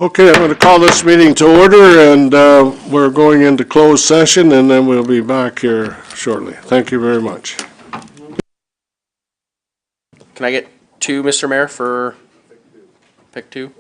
Okay, I'm going to call this meeting to order, and we're going into closed session, and then we'll be back here shortly. Thank you very much. Can I get two, Mr. Mayor, for pick two?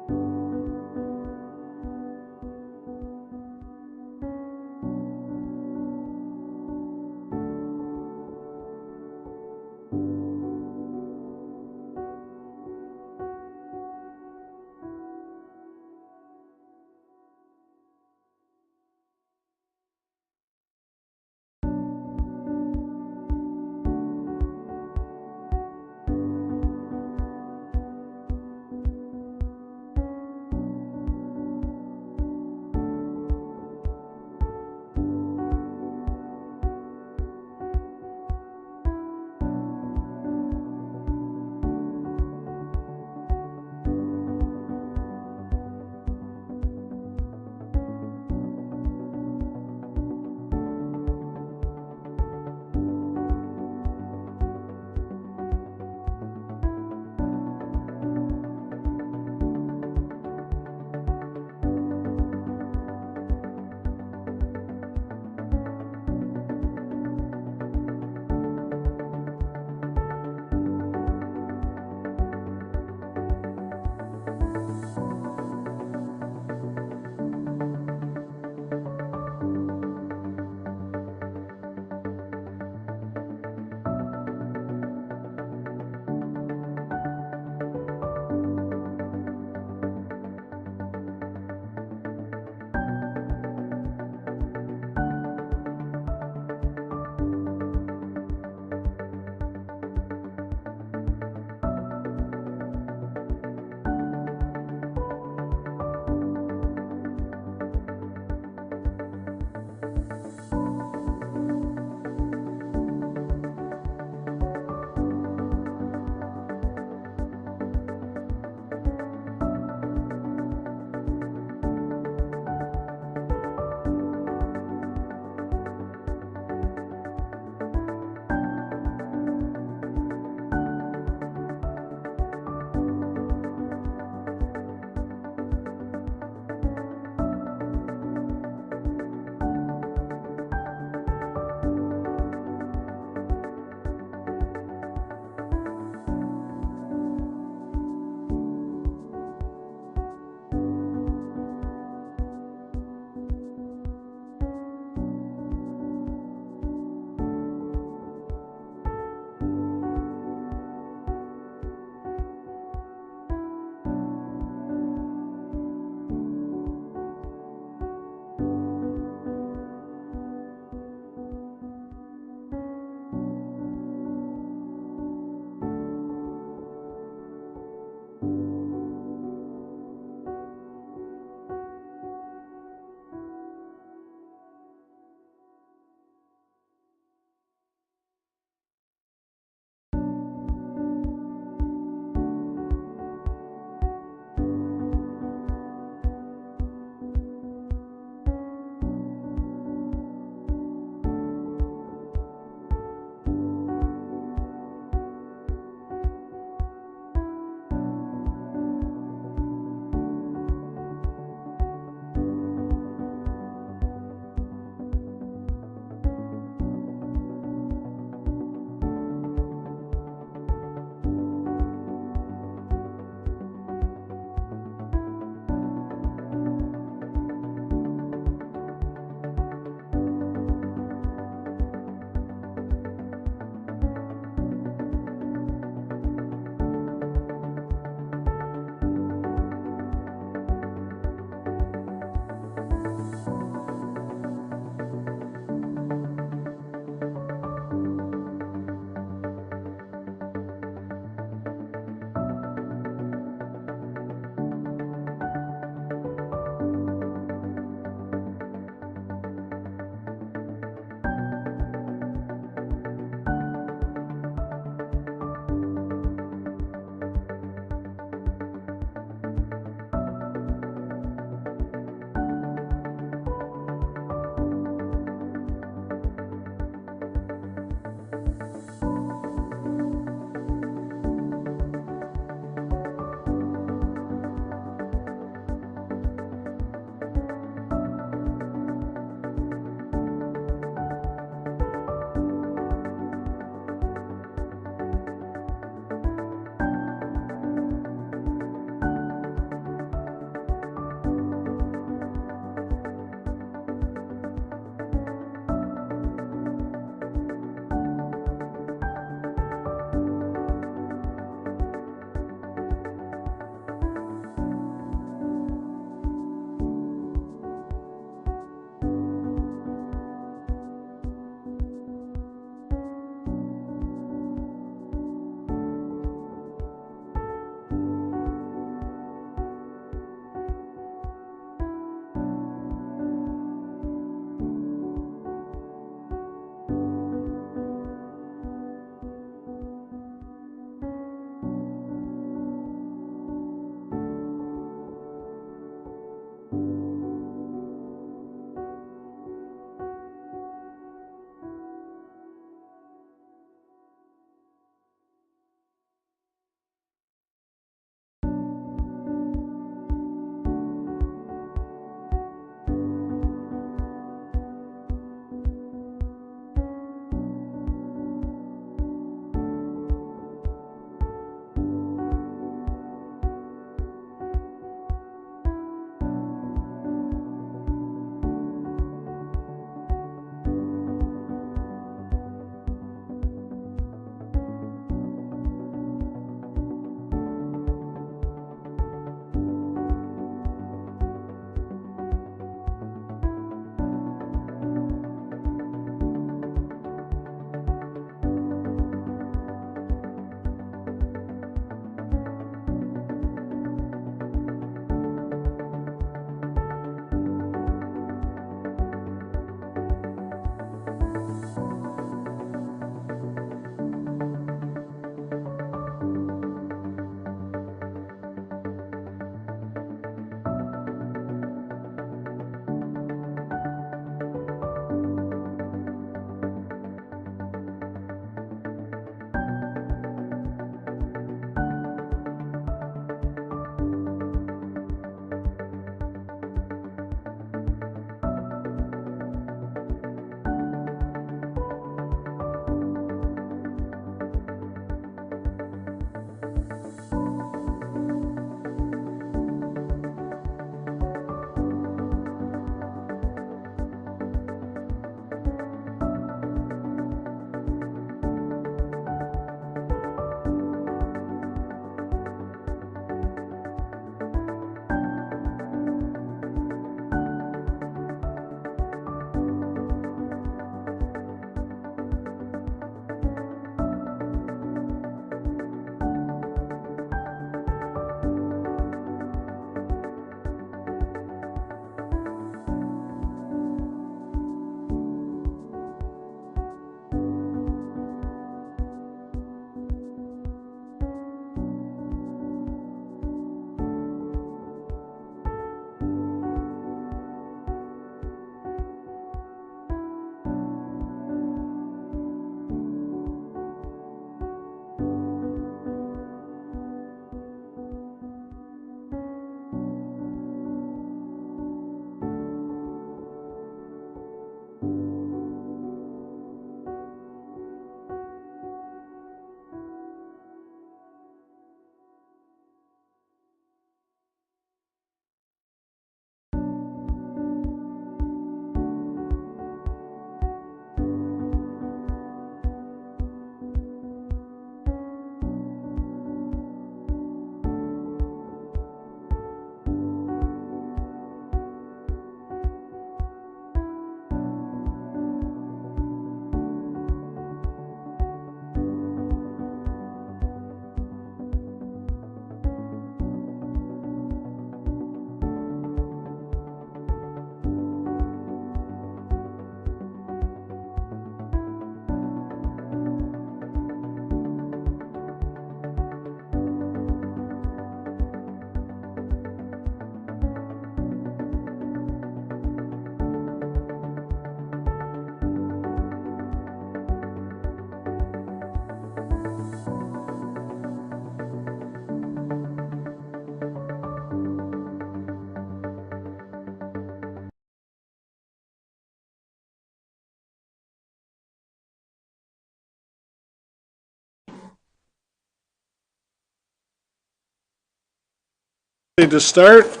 To start,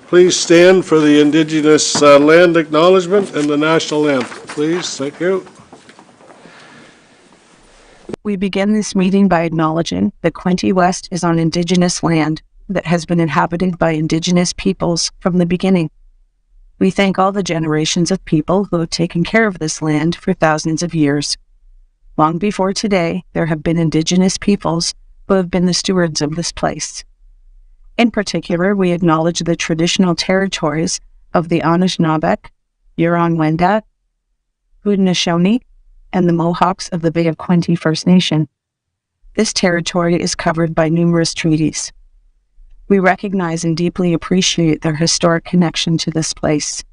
please stand for the Indigenous land acknowledgement and the national anthem, please. Thank you. We begin this meeting by acknowledging that Quinte West is on Indigenous land that has been inhabited by Indigenous peoples from the beginning. We thank all the generations of people who have taken care of this land for thousands of years. Long before today, there have been Indigenous peoples who have been the stewards of this place. In particular, we acknowledge the traditional territories of the Anishinaabe, Huron-Wendat, Haudenosaunee, and the Mohawks of the Bay of Quinte First Nation. This territory is covered by numerous treaties. We recognize and deeply appreciate their historic connection to this place.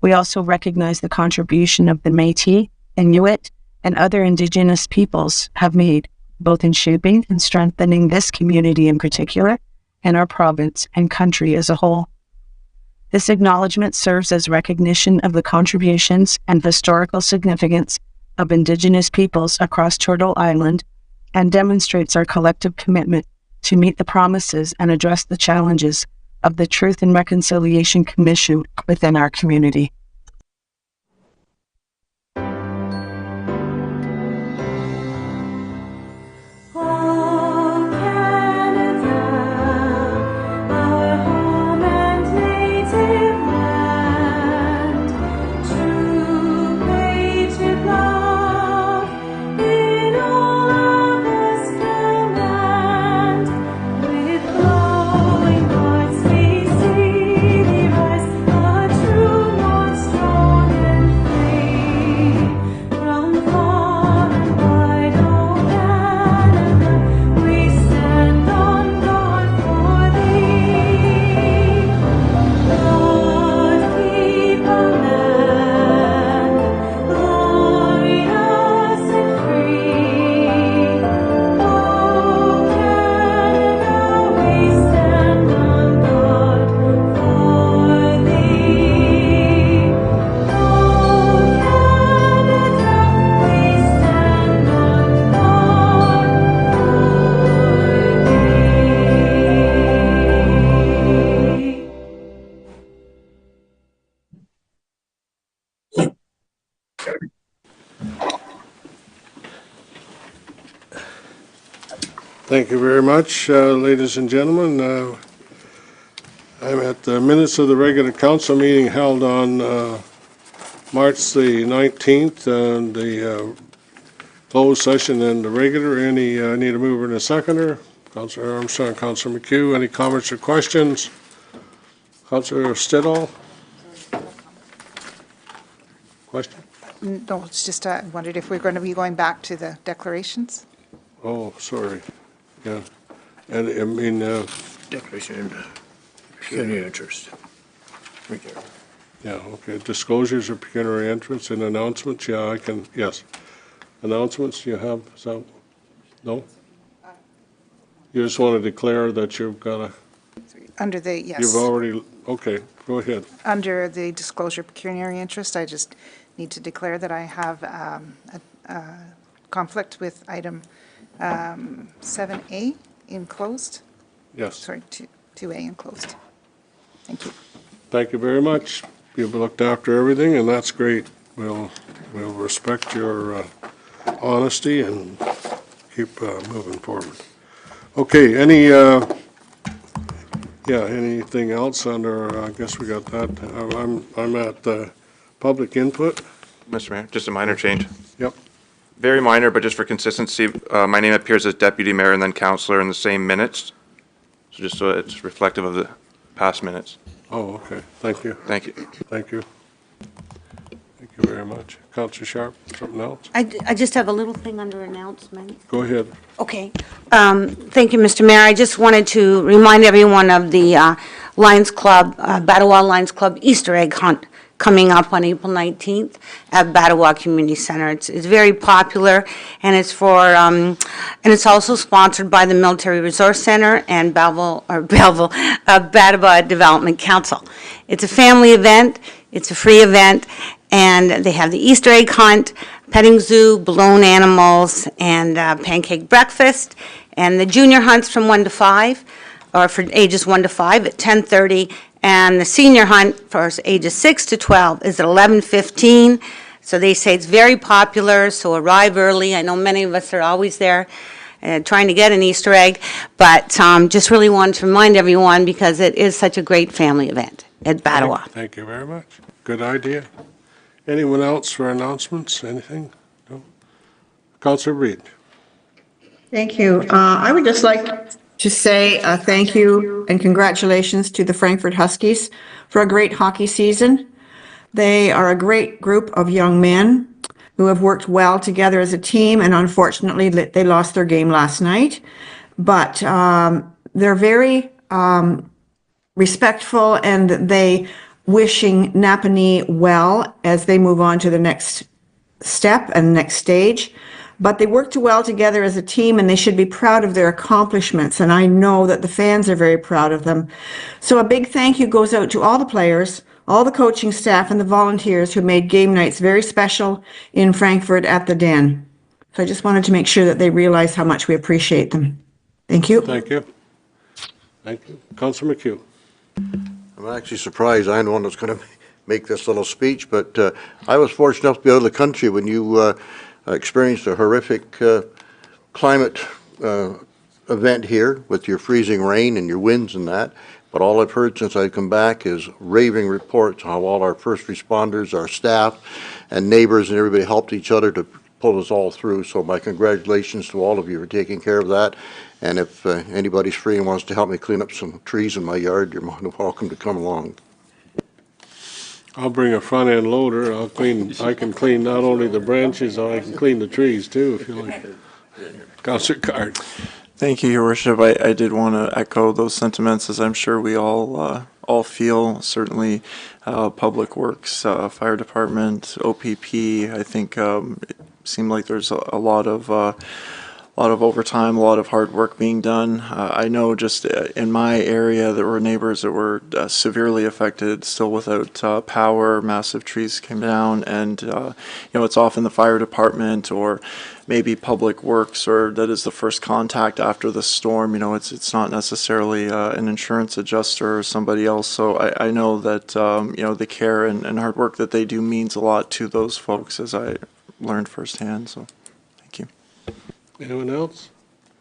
We also recognize the contribution of the Métis, Inuit, and other Indigenous peoples have made, both in shaping and strengthening this community in particular, and our province and country as a whole. This acknowledgement serves as recognition of the contributions and historical significance of Indigenous peoples across Turtle Island and demonstrates our collective commitment to meet the promises and address the challenges of the Truth and Reconciliation Commission within our community. Thank you very much, ladies and gentlemen. I'm at the minutes of the regular council meeting held on March the 19th, and the closed session and the regular. Any need a mover and a seconder? Councillor Armstrong, Councillor McHugh. Any comments or questions? Councillor Stidall? Question? No, it's just I wondered if we're going to be going back to the declarations. Oh, sorry. Yeah. And I mean, Declaration of pecuniary interest. Right there. yeah, okay. Disclosures of pecuniary interest and announcements. Yeah, I can, yes. Announcements you have, so, no? You just want to declare that you've got a, Under the, yes. you've already, okay, go ahead. Under the disclosure of pecuniary interest, I just need to declare that I have a conflict with item 7A in closed. Yes. Sorry, 2A in closed. Thank you. Thank you very much. You've looked after everything, and that's great. We'll respect your honesty and keep moving forward. Okay, anything else under, I guess we got that. I'm at public input. Mr. Mayor, just a minor change. Yep. Very minor, but just for consistency, my name appears as deputy mayor and then councillor in the same minutes. So just so it's reflective of the past minutes. Oh, okay. Thank you. Thank you. Thank you. Thank you very much. Councillor Sharp, something else? I just have a little thing under announcements. Go ahead. Okay. Thank you, Mr. Mayor. I just wanted to remind everyone of the Lions Club, Battawa Lions Club Easter egg hunt coming up on April 19th at Battawa Community Center. It's very popular, and it's for and it's also sponsored by the Military Resource Center and Battawa Development Council. It's a family event. It's a free event, and they have the Easter egg hunt, petting zoo, balloon animals, and pancake breakfast, and the junior hunts from 1 to 5. or for ages 1 to 5 at 10:30, and the senior hunt for ages 6 to 12 is at 11:15. So they say it's very popular, so arrive early. I know many of us are always there trying to get an Easter egg, but just really wanted to remind everyone because it is such a great family event at Battawa. Thank you very much. Good idea. Anyone else for announcements? Anything? No? Councillor Reed. Thank you. I would just like to say thank you and congratulations to the Frankfurt Huskies for a great hockey season. They are a great group of young men who have worked well together as a team, and unfortunately, they lost their game last night. But they're very respectful, and they wishing Napanee well as they move on to the next step and next stage. But they worked well together as a team, and they should be proud of their accomplishments. And I know that the fans are very proud of them. So a big thank you goes out to all the players, all the coaching staff, and the volunteers who made game nights very special in Frankfurt at the Den. So I just wanted to make sure that they realize how much we appreciate them. Thank you. Thank you. Thank you. Councillor McHugh. I'm actually surprised. I'm the one that's going to make this little speech, but I was fortunate enough to be out of the country when you experienced a horrific climate event here with your freezing rain and your winds and that. But all I've heard since I've come back is raving reports how all our first responders, our staff, and neighbors and everybody helped each other to pull us all through. So my congratulations to all of you for taking care of that. And if anybody's free and wants to help me clean up some trees in my yard, you're more than welcome to come along. I'll bring a front end loader. I can clean not only the branches, I can clean the trees too, if you like. Councillor Card. Thank you, Your Worship. I did want to echo those sentiments, as I'm sure we all feel. Certainly, Public Works, Fire Department, OPP. I think it seemed like there's a lot of overtime, a lot of hard work being done. I know just in my area there were neighbors that were severely affected, still without power. Massive trees came down, and it's often the fire department or maybe Public Works, or that is the first contact after the storm. It's not necessarily an insurance adjuster or somebody else. So I know that the care and hard work that they do means a lot to those folks, as I learned firsthand. So thank you. Anyone else?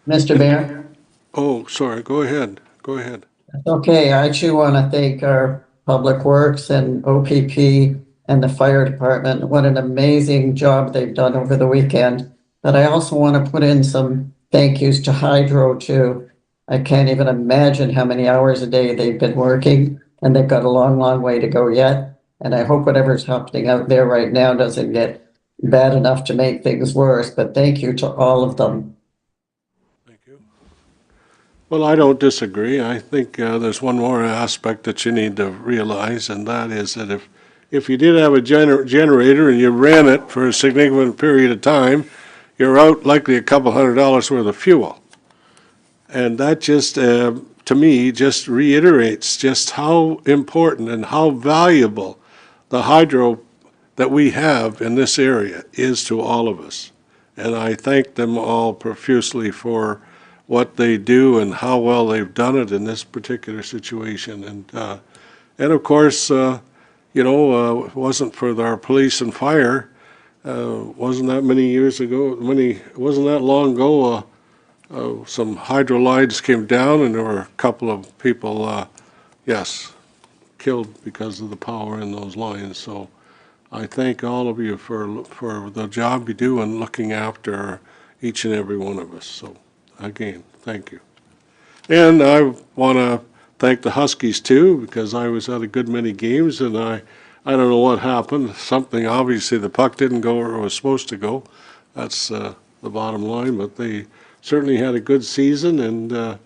Mr. Mayor? Oh, sorry. Go ahead. Go ahead. Okay, I too want to thank our Public Works and OPP and the Fire Department. What an amazing job they've done over the weekend. But I also want to put in some thank yous to Hydro too. I can't even imagine how many hours a day they've been working, and they've got a long, long way to go yet. And I hope whatever's happening out there right now doesn't get bad enough to make things worse, but thank you to all of them. Thank you. Well, I don't disagree. I think there's one more aspect that you need to realize, and that is that if you did have a generator and you ran it for a significant period of time, you're out likely a couple $100 worth of fuel. And that just, to me, just reiterates just how important and how valuable the hydro that we have in this area is to all of us. And I thank them all profusely for what they do and how well they've done it in this particular situation. And of course, it wasn't for our police and fire. Wasn't that many years ago, wasn't that long ago, some hydro lines came down and there were a couple of people, killed because of the power in those lines. So I thank all of you for the job you do in looking after each and every one of us. So again, thank you. And I want to thank the Huskies too, because I was at a good many games and I don't know what happened. Something, obviously the puck didn't go where it was supposed to go. That's the bottom line, but they certainly had a good season and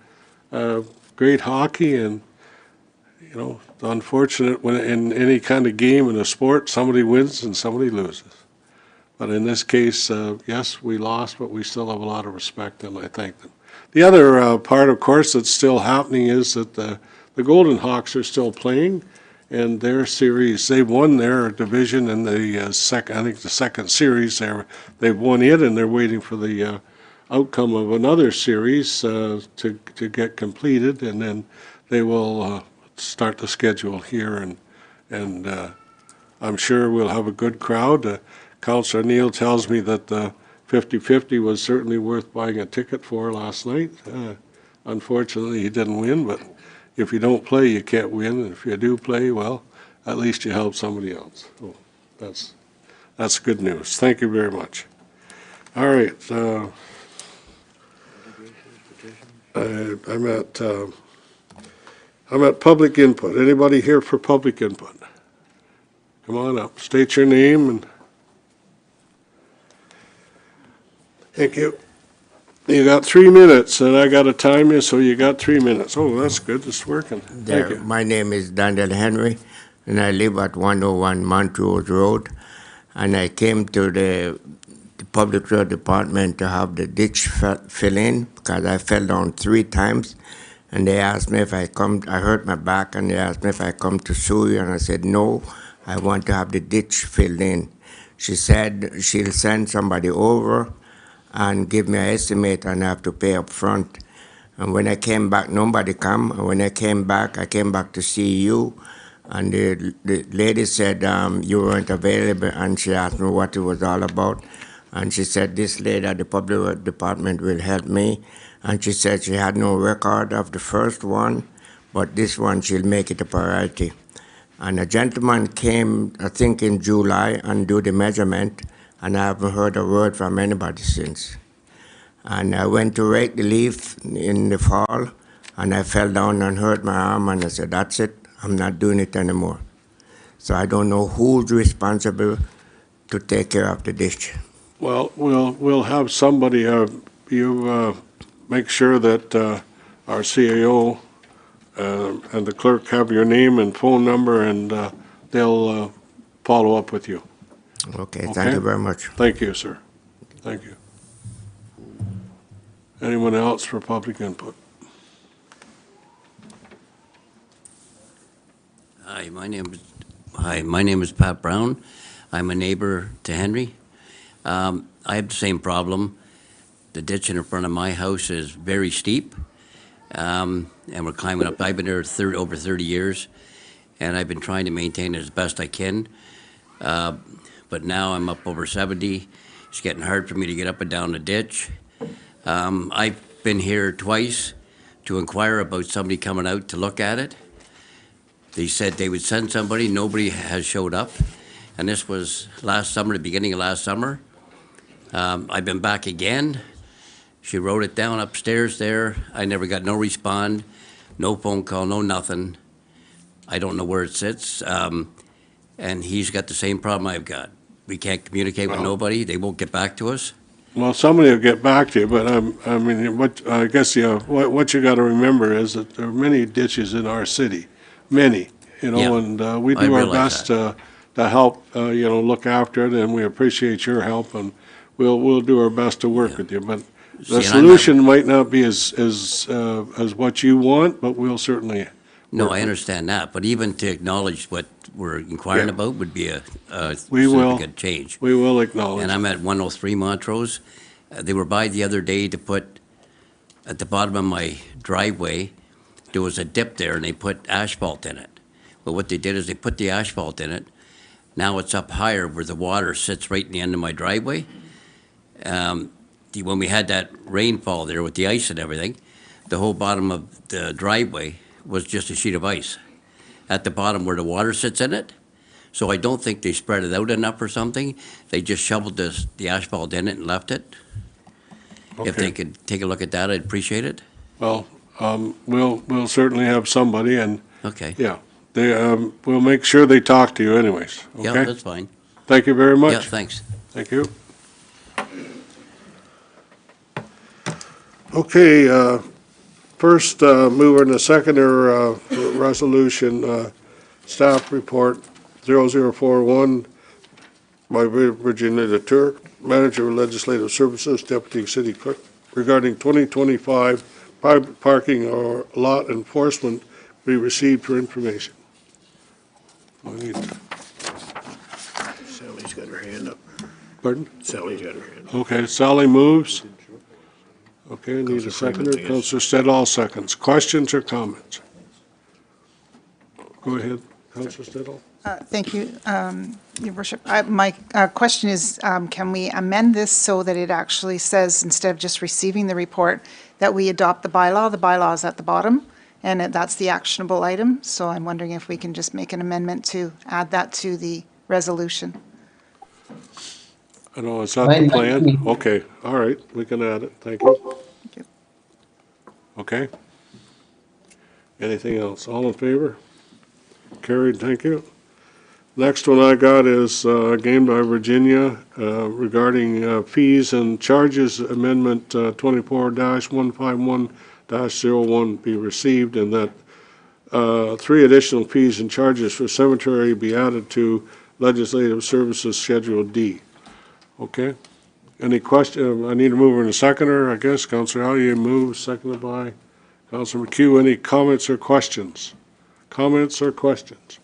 great hockey. And unfortunate when in any kind of game in a sport, somebody wins and somebody loses. But in this case, yes, we lost, but we still have a lot of respect, and I thank them. The other part, of course, that's still happening is that the Golden Hawks are still playing, and their series, they've won their division in the second series. They've won it, and they're waiting for the outcome of another series to get completed, and then they will start the schedule here, and I'm sure we'll have a good crowd. Councillor Neal tells me that the 50-50 was certainly worth buying a ticket for last night. Unfortunately, he didn't win, but if you don't play, you can't win. And if you do play, well, at least you help somebody else. So that's good news. Thank you very much. All right. I'm at public input. Anybody here for public input? Come on up. State your name and. Thank you. You got 3 minutes, and I got to time you, so you got 3 minutes. Oh, that's good. It's working. Thank you. My name is Daniel Henry, and I live at 101 Montrose Road. And I came to the Public Road Department to have the ditch fill in because I fell down 3 times. And they asked me if I come, I hurt my back, and they asked me if I come to sue you. And I said, no, I want to have the ditch filled in. She said she'll send somebody over and give me an estimate, and I have to pay up front. And when I came back, nobody come. And when I came back to see you, and the lady said you weren't available, and she asked me what it was all about. And she said this lady at the Public Works Department will help me. And she said she had no record of the first one, but this one she'll make it a priority. And a gentleman came, I think in July, and do the measurement, and I haven't heard a word from anybody since. And I went to rake the leaf in the fall, and I fell down and hurt my arm, and I said, that's it, I'm not doing it anymore. So I don't know who's responsible to take care of the ditch. Well, we'll have somebody, you make sure that our CAO and the clerk have your name and phone number, and they'll follow up with you. Okay, thank you very much. Thank you, sir. Thank you. Anyone else for public input? Hi, my name is Pat Brown. I'm a neighbor to Henry. I have the same problem. The ditch in front of my house is very steep, and we're climbing up. I've been there over 30 years, and I've been trying to maintain it as best I can. But now I'm up over 70. It's getting hard for me to get up and down the ditch. I've been here twice to inquire about somebody coming out to look at it. They said they would send somebody. Nobody has showed up. And this was last summer, the beginning of last summer. I've been back again. She wrote it down upstairs there. I never got no respond, no phone call, no nothing. I don't know where it sits. And he's got the same problem I've got. We can't communicate with nobody. They won't get back to us. Well, somebody will get back to you, but I mean, I guess what you got to remember is that there are many ditches in our city, many, Yeah, and we do our best to help, look after it, and we appreciate your help, and we'll do our best to work with you. But the solution might not be as what you want, but we'll certainly. No, I understand that, but even to acknowledge what we're inquiring about would be a We will. significant change. We will acknowledge. And I'm at 103 Montrose. They were by the other day to put, at the bottom of my driveway, there was a dip there, and they put asphalt in it. But what they did is they put the asphalt in it. Now it's up higher where the water sits right in the end of my driveway. When we had that rainfall there with the ice and everything, the whole bottom of the driveway was just a sheet of ice at the bottom where the water sits in it. So I don't think they spread it out enough or something. They just shoveled the asphalt in it and left it. Okay. If they could take a look at that, I'd appreciate it. Well, we'll certainly have somebody, and Okay. yeah, we'll make sure they talk to you anyways. Yeah, Okay. that's fine. Thank you very much. Yeah, thanks. Thank you. Okay, first mover and a seconder resolution, staff report 0041 by Virginia Latour, Manager of Legislative Services, Deputy City Clerk, regarding 2025 private parking or lot enforcement be received for information. Sally's got her hand up. Pardon? Sally's got her hand up. Okay, Sally moves. Okay, need a seconder. Councillor Stedall seconds. Questions or comments? Go ahead, Councillor Stedall. Thank you, Your Worship. My question is, can we amend this so that it actually says, instead of just receiving the report, that we adopt the bylaw? The bylaw is at the bottom, and that's the actionable item. So I'm wondering if we can just make an amendment to add that to the resolution. I know, is that the plan? Okay, all right, we can add it. Thank you. Thank you. Okay. Anything else? All in favor? Carried, thank you. Next one I got is again by Virginia regarding fees and charges amendment 24-151-01 be received, and that 3 additional fees and charges for cemetery be added to legislative services Schedule D. Okay. Any question? I need a mover and a seconder, I guess. Councillor Allier moves, seconded by Councillor McHugh. Any comments or questions? Comments or questions?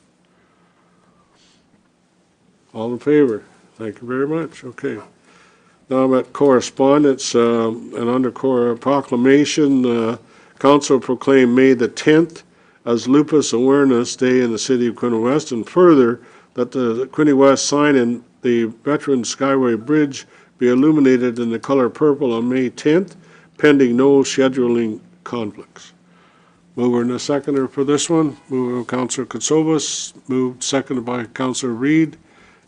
All in favor? Thank you very much. Okay. Now I'm at correspondence, and under proclamation, Council proclaimed May the 10th as Lupus Awareness Day in the city of Quinte West, and further that the Quinte West sign in the Veteran Skyway Bridge be illuminated in the color purple on May 10th, pending no scheduling conflicts. Mover and a seconder for this one. Mover Councillor Katsovas, moved seconded by Councillor Reed.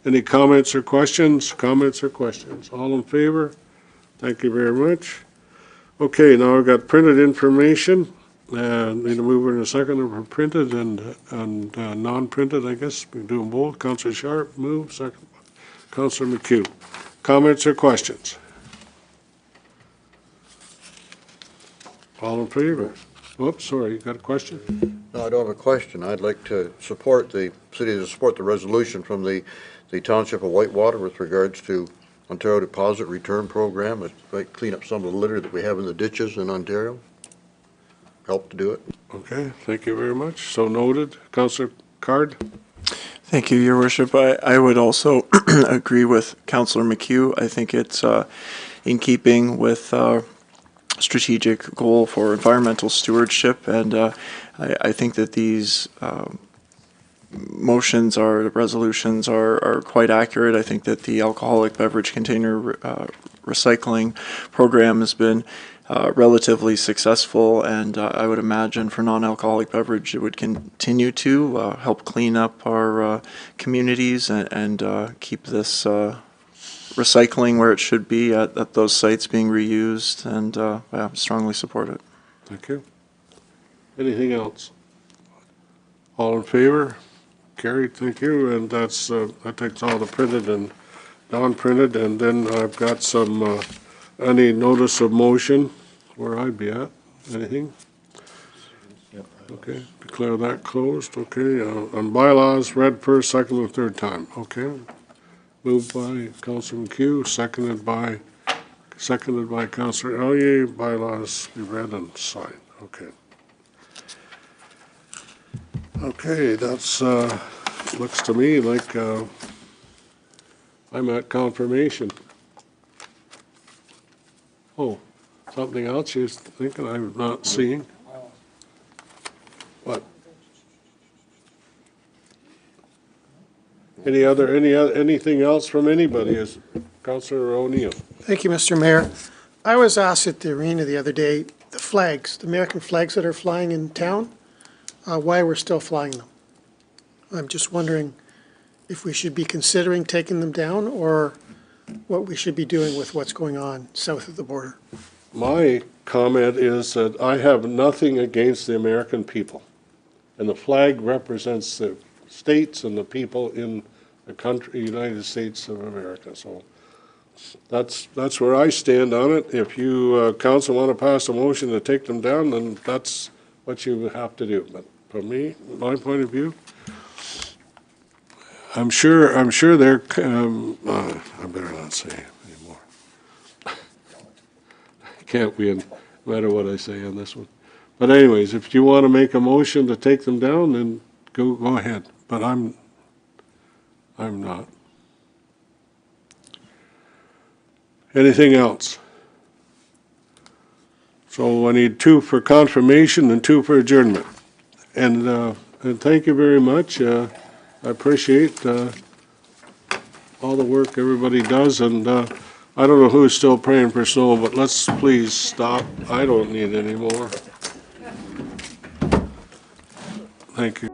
Any comments or questions? Comments or questions? All in favor? Thank you very much. Okay, now I've got printed information. Need a mover and a seconder for printed and non-printed, I guess. We do them both. Councillor Sharp, move. Second. Councillor McHugh. Comments or questions? All in favor? Whoops, sorry, you got a question? No, I don't have a question. I'd like to support the resolution from the Township of Whitewater with regards to Ontario Deposit Return Program. It might clean up some of the litter that we have in the ditches in Ontario. Help to do it. Okay, thank you very much. So noted. Councillor Card? Thank you, Your Worship. I would also agree with Councillor McHugh. I think it's in keeping with our strategic goal for environmental stewardship, and I think that these resolutions are quite accurate. I think that the alcoholic beverage container recycling program has been relatively successful, and I would imagine for non-alcoholic beverage it would continue to help clean up our communities and keep this recycling where it should be at those sites being reused, and yeah, strongly support it. Thank you. Anything else? All in favor? Carried, thank you. And that's that takes all the printed and non-printed, and then I've got some any notice of motion where I'd be at. Anything? Okay, declare that closed. Okay, on bylaws, read first, second, and third time. Okay. Moved by Councillor McHugh, seconded by Councillor Allier. Bylaws be read and signed. Okay. Okay, that's looks to me like I'm at confirmation. Oh, something else you're thinking I'm not seeing? What? Anything else from anybody? Is Councillor O'Neill? Thank you, Mr. Mayor. I was asked at the arena the other day, the flags, the American flags that are flying in town, why we're still flying them. I'm just wondering if we should be considering taking them down, or what we should be doing with what's going on south of the border. My comment is that I have nothing against the American people, and the flag represents the states and the people in the country, United States of America. So that's where I stand on it. If you council want to pass a motion to take them down, then that's what you have to do. But from me, my point of view, I'm sure they're. I better not say anymore. Can't win, no matter what I say on this one. But anyways, if you want to make a motion to take them down, then go ahead. But I'm not. Anything else? So I need 2 for confirmation and 2 for adjournment. And thank you very much. I appreciate all the work everybody does, and I don't know who's still praying for snow, but let's please stop. I don't need any more. Thank you.